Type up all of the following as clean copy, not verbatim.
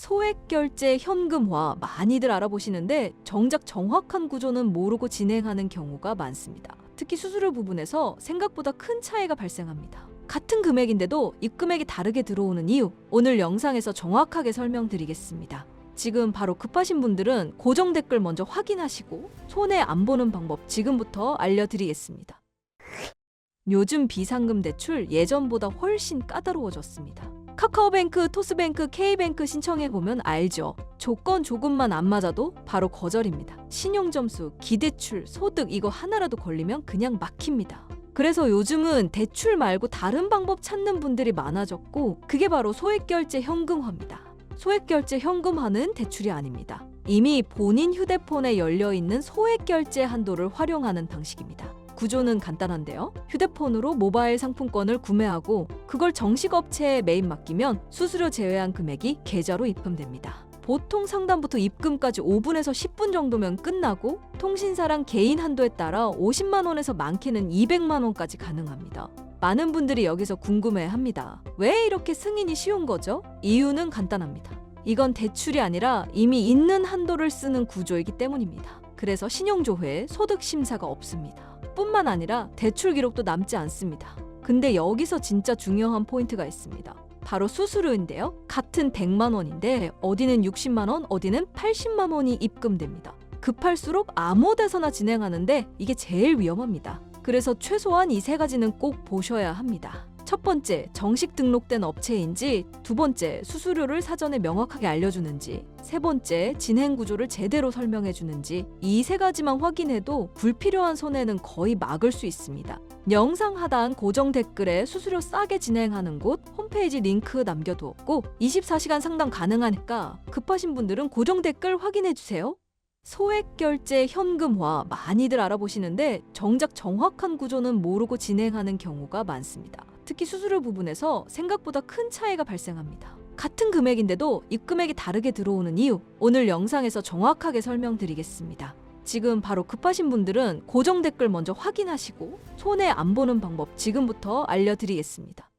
소액결제 현금화 많이들 알아보시는데 정작 정확한 구조는 모르고 진행하는 경우가 많습니다. 특히 수수료 부분에서 생각보다 큰 차이가 발생합니다. 같은 금액인데도 입금액이 다르게 들어오는 이유, 오늘 영상에서 정확하게 설명드리겠습니다. 지금 바로 급하신 분들은 고정 댓글 먼저 확인하시고 손해 안 보는 방법 지금부터 알려드리겠습니다. 요즘 비상금 대출 예전보다 훨씬 까다로워졌습니다. 카카오뱅크, 토스뱅크, K뱅크 신청해보면 알죠. 조건 조금만 안 맞아도 바로 거절입니다. 신용점수, 기대출, 소득 이거 하나라도 걸리면 그냥 막힙니다. 그래서 요즘은 대출 말고 다른 방법 찾는 분들이 많아졌고 그게 바로 소액결제 현금화입니다. 소액결제 현금화는 대출이 아닙니다. 이미 본인 휴대폰에 열려있는 소액결제 한도를 활용하는 방식입니다. 구조는 간단한데요. 휴대폰으로 모바일 상품권을 구매하고 그걸 정식 업체에 매입 맡기면 수수료 제외한 금액이 계좌로 입금됩니다. 보통 상담부터 입금까지 5분에서 10분 정도면 끝나고 통신사랑 개인 한도에 따라 50만 원에서 많게는 200만 원까지 가능합니다. 많은 분들이 여기서 궁금해합니다. 왜 이렇게 승인이 쉬운 거죠? 이유는 간단합니다. 이건 대출이 아니라 이미 있는 한도를 쓰는 구조이기 때문입니다. 그래서 신용조회, 소득심사가 없습니다. 뿐만 아니라 대출 기록도 남지 않습니다. 근데 여기서 진짜 중요한 포인트가 있습니다. 바로 수수료인데요. 같은 100만 원인데 어디는 60만 원, 어디는 80만 원이 입금됩니다. 급할수록 아무 데서나 진행하는데 이게 제일 위험합니다. 그래서 최소한 이 세 가지는 꼭 보셔야 합니다. 첫 번째, 정식 등록된 업체인지, 두 번째, 수수료를 사전에 명확하게 알려주는지, 세 번째, 진행 구조를 제대로 설명해주는지 이 세 가지만 확인해도 불필요한 손해는 거의 막을 수 있습니다. 영상 하단 고정 댓글에 수수료 싸게 진행하는 곳 홈페이지 링크 남겨두었고 24시간 상담 가능하니까 급하신 분들은 고정 댓글 확인해주세요. 소액결제 현금화 많이들 알아보시는데 정작 정확한 구조는 모르고 진행하는 경우가 많습니다. 특히 수수료 부분에서 생각보다 큰 차이가 발생합니다. 같은 금액인데도 입금액이 다르게 들어오는 이유, 오늘 영상에서 정확하게 설명드리겠습니다. 지금 바로 급하신 분들은 고정 댓글 먼저 확인하시고 손해 안 보는 방법 지금부터 알려드리겠습니다.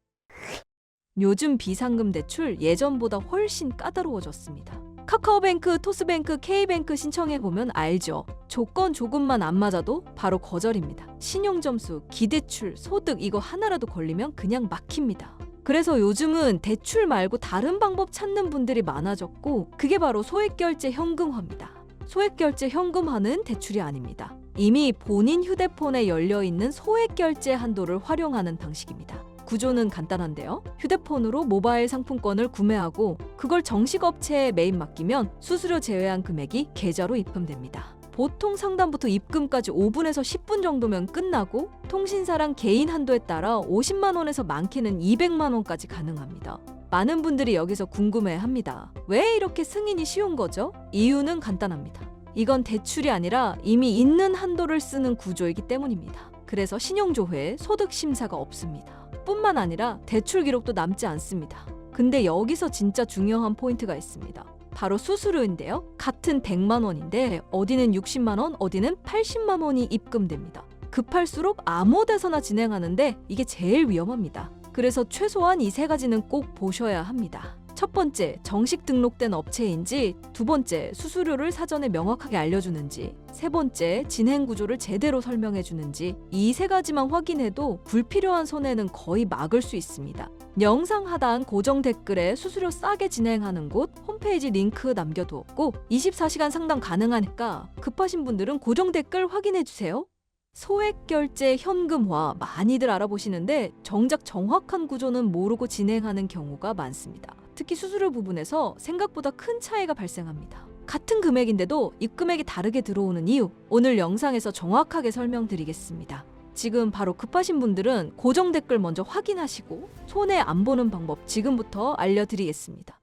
요즘 비상금 대출 예전보다 훨씬 까다로워졌습니다. 카카오뱅크, 토스뱅크, K뱅크 신청해보면 알죠. 조건 조금만 안 맞아도 바로 거절입니다. 신용점수, 기대출, 소득 이거 하나라도 걸리면 그냥 막힙니다. 그래서 요즘은 대출 말고 다른 방법 찾는 분들이 많아졌고 그게 바로 소액결제 현금화입니다. 소액결제 현금화는 대출이 아닙니다. 이미 본인 휴대폰에 열려있는 소액결제 한도를 활용하는 방식입니다. 구조는 간단한데요. 휴대폰으로 모바일 상품권을 구매하고 그걸 정식 업체에 매입 맡기면 수수료 제외한 금액이 계좌로 입금됩니다. 보통 상담부터 입금까지 5분에서 10분 정도면 끝나고 통신사랑 개인 한도에 따라 50만 원에서 많게는 200만 원까지 가능합니다. 많은 분들이 여기서 궁금해합니다. 왜 이렇게 승인이 쉬운 거죠? 이유는 간단합니다. 이건 대출이 아니라 이미 있는 한도를 쓰는 구조이기 때문입니다. 그래서 신용조회, 소득심사가 없습니다. 뿐만 아니라 대출 기록도 남지 않습니다. 근데 여기서 진짜 중요한 포인트가 있습니다. 바로 수수료인데요. 같은 100만 원인데 어디는 60만 원, 어디는 80만 원이 입금됩니다. 급할수록 아무 데서나 진행하는데 이게 제일 위험합니다. 그래서 최소한 이 세 가지는 꼭 보셔야 합니다. 첫 번째, 정식 등록된 업체인지, 두 번째, 수수료를 사전에 명확하게 알려주는지, 세 번째, 진행 구조를 제대로 설명해주는지 이 세 가지만 확인해도 불필요한 손해는 거의 막을 수 있습니다. 영상 하단 고정 댓글에 수수료 싸게 진행하는 곳 홈페이지 링크 남겨두었고 24시간 상담 가능하니까 급하신 분들은 고정 댓글 확인해주세요. 소액결제 현금화 많이들 알아보시는데 정작 정확한 구조는 모르고 진행하는 경우가 많습니다. 특히 수수료 부분에서 생각보다 큰 차이가 발생합니다. 같은 금액인데도 입금액이 다르게 들어오는 이유, 오늘 영상에서 정확하게 설명드리겠습니다. 지금 바로 급하신 분들은 고정 댓글 먼저 확인하시고 손해 안 보는 방법 지금부터 알려드리겠습니다.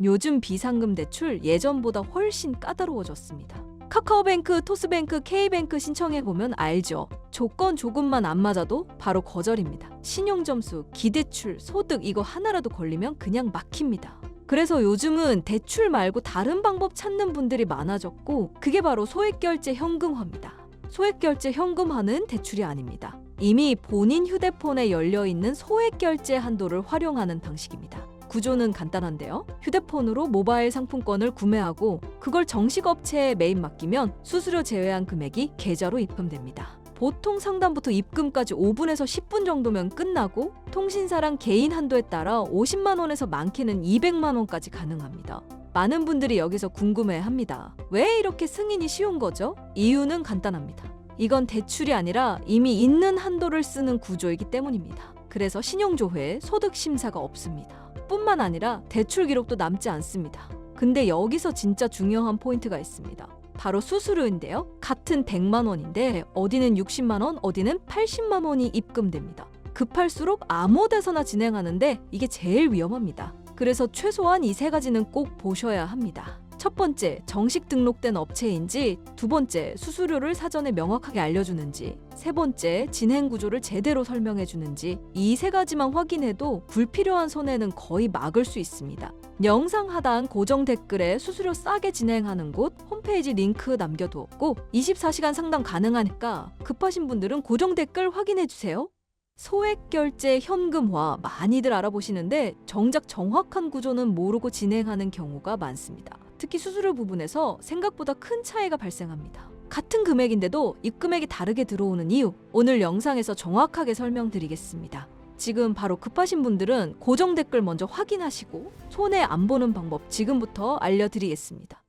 요즘 비상금 대출 예전보다 훨씬 까다로워졌습니다. 카카오뱅크, 토스뱅크, K뱅크 신청해보면 알죠. 조건 조금만 안 맞아도 바로 거절입니다. 신용점수, 기대출, 소득 이거 하나라도 걸리면 그냥 막힙니다. 그래서 요즘은 대출 말고 다른 방법 찾는 분들이 많아졌고 그게 바로 소액결제 현금화입니다. 소액결제 현금화는 대출이 아닙니다. 이미 본인 휴대폰에 열려있는 소액결제 한도를 활용하는 방식입니다. 구조는 간단한데요. 휴대폰으로 모바일 상품권을 구매하고 그걸 정식 업체에 매입 맡기면 수수료 제외한 금액이 계좌로 입금됩니다. 보통 상담부터 입금까지 5분에서 10분 정도면 끝나고 통신사랑 개인 한도에 따라 50만 원에서 많게는 200만 원까지 가능합니다. 많은 분들이 여기서 궁금해합니다. 왜 이렇게 승인이 쉬운 거죠? 이유는 간단합니다. 이건 대출이 아니라 이미 있는 한도를 쓰는 구조이기 때문입니다. 그래서 신용조회, 소득심사가 없습니다. 뿐만 아니라 대출 기록도 남지 않습니다. 근데 여기서 진짜 중요한 포인트가 있습니다. 바로 수수료인데요. 같은 100만 원인데 어디는 60만 원, 어디는 80만 원이 입금됩니다. 급할수록 아무 데서나 진행하는데 이게 제일 위험합니다. 그래서 최소한 이 세 가지는 꼭 보셔야 합니다. 첫 번째, 정식 등록된 업체인지, 두 번째, 수수료를 사전에 명확하게 알려주는지, 세 번째, 진행 구조를 제대로 설명해주는지, 이 세 가지만 확인해도 불필요한 손해는 거의 막을 수 있습니다. 영상 하단 고정 댓글에 수수료 싸게 진행하는 곳 홈페이지 링크 남겨두었고 24시간 상담 가능하니까 급하신 분들은 고정 댓글 확인해주세요. 소액결제 현금화 많이들 알아보시는데 정작 정확한 구조는 모르고 진행하는 경우가 많습니다. 특히 수수료 부분에서 생각보다 큰 차이가 발생합니다. 같은 금액인데도 입금액이 다르게 들어오는 이유, 오늘 영상에서 정확하게 설명드리겠습니다. 지금 바로 급하신 분들은 고정 댓글 먼저 확인하시고 손해 안 보는 방법 지금부터 알려드리겠습니다.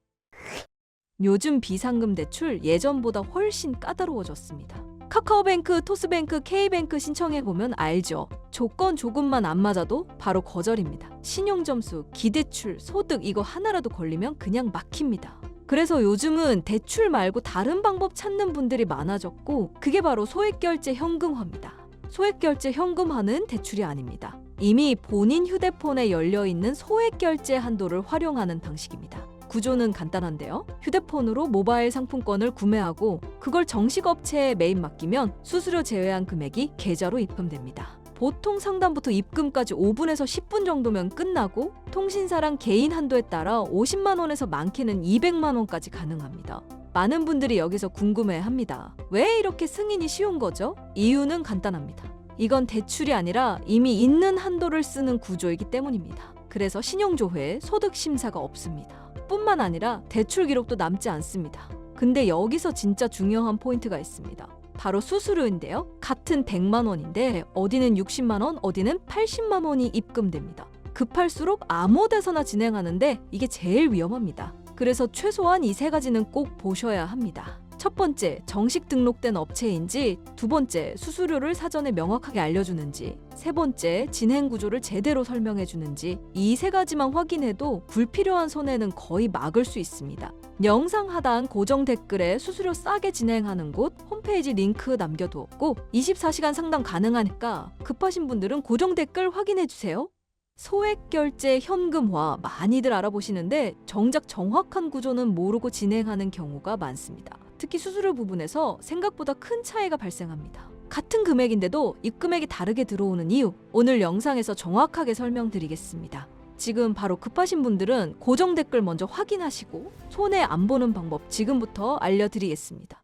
요즘 비상금 대출 예전보다 훨씬 까다로워졌습니다. 카카오뱅크, 토스뱅크, K뱅크 신청해보면 알죠. 조건 조금만 안 맞아도 바로 거절입니다. 신용점수, 기대출, 소득 이거 하나라도 걸리면 그냥 막힙니다. 그래서 요즘은 대출 말고 다른 방법 찾는 분들이 많아졌고 그게 바로 소액결제 현금화입니다. 소액결제 현금화는 대출이 아닙니다. 이미 본인 휴대폰에 열려있는 소액결제 한도를 활용하는 방식입니다. 구조는 간단한데요. 휴대폰으로 모바일 상품권을 구매하고 그걸 정식 업체에 매입 맡기면 수수료 제외한 금액이 계좌로 입금됩니다. 보통 상담부터 입금까지 5분에서 10분 정도면 끝나고 통신사랑 개인 한도에 따라 50만 원에서 많게는 200만 원까지 가능합니다. 많은 분들이 여기서 궁금해합니다. 왜 이렇게 승인이 쉬운 거죠? 이유는 간단합니다. 이건 대출이 아니라 이미 있는 한도를 쓰는 구조이기 때문입니다. 그래서 신용조회, 소득심사가 없습니다. 뿐만 아니라 대출 기록도 남지 않습니다. 근데 여기서 진짜 중요한 포인트가 있습니다. 바로 수수료인데요. 같은 100만 원인데 어디는 60만 원, 어디는 80만 원이 입금됩니다. 급할수록 아무 데서나 진행하는데 이게 제일 위험합니다. 그래서 최소한 이 세 가지는 꼭 보셔야 합니다. 첫 번째, 정식 등록된 업체인지, 두 번째, 수수료를 사전에 명확하게 알려주는지, 세 번째, 진행 구조를 제대로 설명해주는지, 이 세 가지만 확인해도 불필요한 손해는 거의 막을 수 있습니다. 영상 하단 고정 댓글에 수수료 싸게 진행하는 곳 홈페이지 링크 남겨두었고 24시간 상담 가능하니까 급하신 분들은 고정 댓글 확인해주세요. 소액결제 현금화 많이들 알아보시는데 정작 정확한 구조는 모르고 진행하는 경우가 많습니다. 특히 수수료 부분에서 생각보다 큰 차이가 발생합니다. 같은 금액인데도 입금액이 다르게 들어오는 이유, 오늘 영상에서 정확하게 설명드리겠습니다. 지금 바로 급하신 분들은 고정 댓글 먼저 확인하시고 손해 안 보는 방법 지금부터 알려드리겠습니다.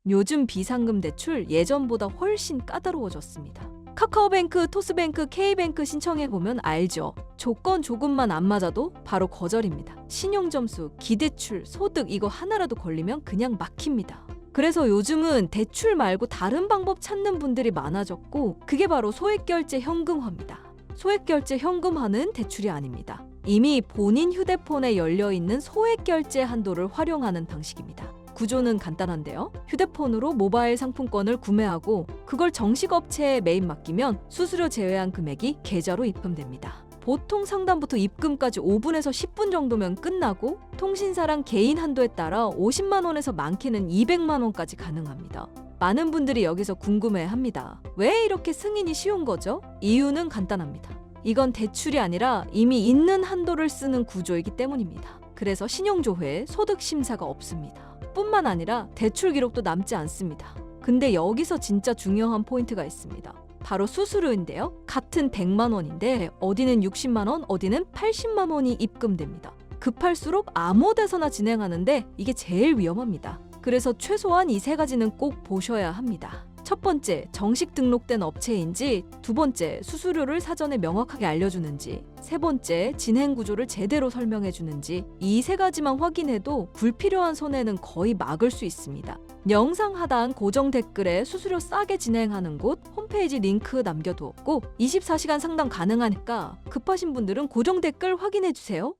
요즘 비상금 대출 예전보다 훨씬 까다로워졌습니다. 카카오뱅크, 토스뱅크, K뱅크 신청해보면 알죠. 조건 조금만 안 맞아도 바로 거절입니다. 신용점수, 기대출, 소득 이거 하나라도 걸리면 그냥 막힙니다. 그래서 요즘은 대출 말고 다른 방법 찾는 분들이 많아졌고 그게 바로 소액결제 현금화입니다. 소액결제 현금화는 대출이 아닙니다. 이미 본인 휴대폰에 열려있는 소액결제 한도를 활용하는 방식입니다. 구조는 간단한데요. 휴대폰으로 모바일 상품권을 구매하고 그걸 정식 업체에 매입 맡기면 수수료 제외한 금액이 계좌로 입금됩니다. 보통 상담부터 입금까지 5분에서 10분 정도면 끝나고 통신사랑 개인 한도에 따라 50만 원에서 많게는 200만 원까지 가능합니다. 많은 분들이 여기서 궁금해합니다. 왜 이렇게 승인이 쉬운 거죠? 이유는 간단합니다. 이건 대출이 아니라 이미 있는 한도를 쓰는 구조이기 때문입니다. 그래서 신용조회, 소득심사가 없습니다. 뿐만 아니라 대출 기록도 남지 않습니다. 근데 여기서 진짜 중요한 포인트가 있습니다. 바로 수수료인데요. 같은 100만 원인데 어디는 60만 원, 어디는 80만 원이 입금됩니다. 급할수록 아무 데서나 진행하는데 이게 제일 위험합니다. 그래서 최소한 이 세 가지는 꼭 보셔야 합니다. 첫 번째, 정식 등록된 업체인지, 두 번째, 수수료를 사전에 명확하게 알려주는지, 세 번째, 진행 구조를 제대로 설명해주는지, 이 세 가지만 확인해도 불필요한 손해는 거의 막을 수 있습니다. 영상 하단 고정 댓글에 수수료 싸게 진행하는 곳 홈페이지 링크 남겨두었고 24시간 상담 가능하니까 급하신 분들은 고정 댓글 확인해주세요.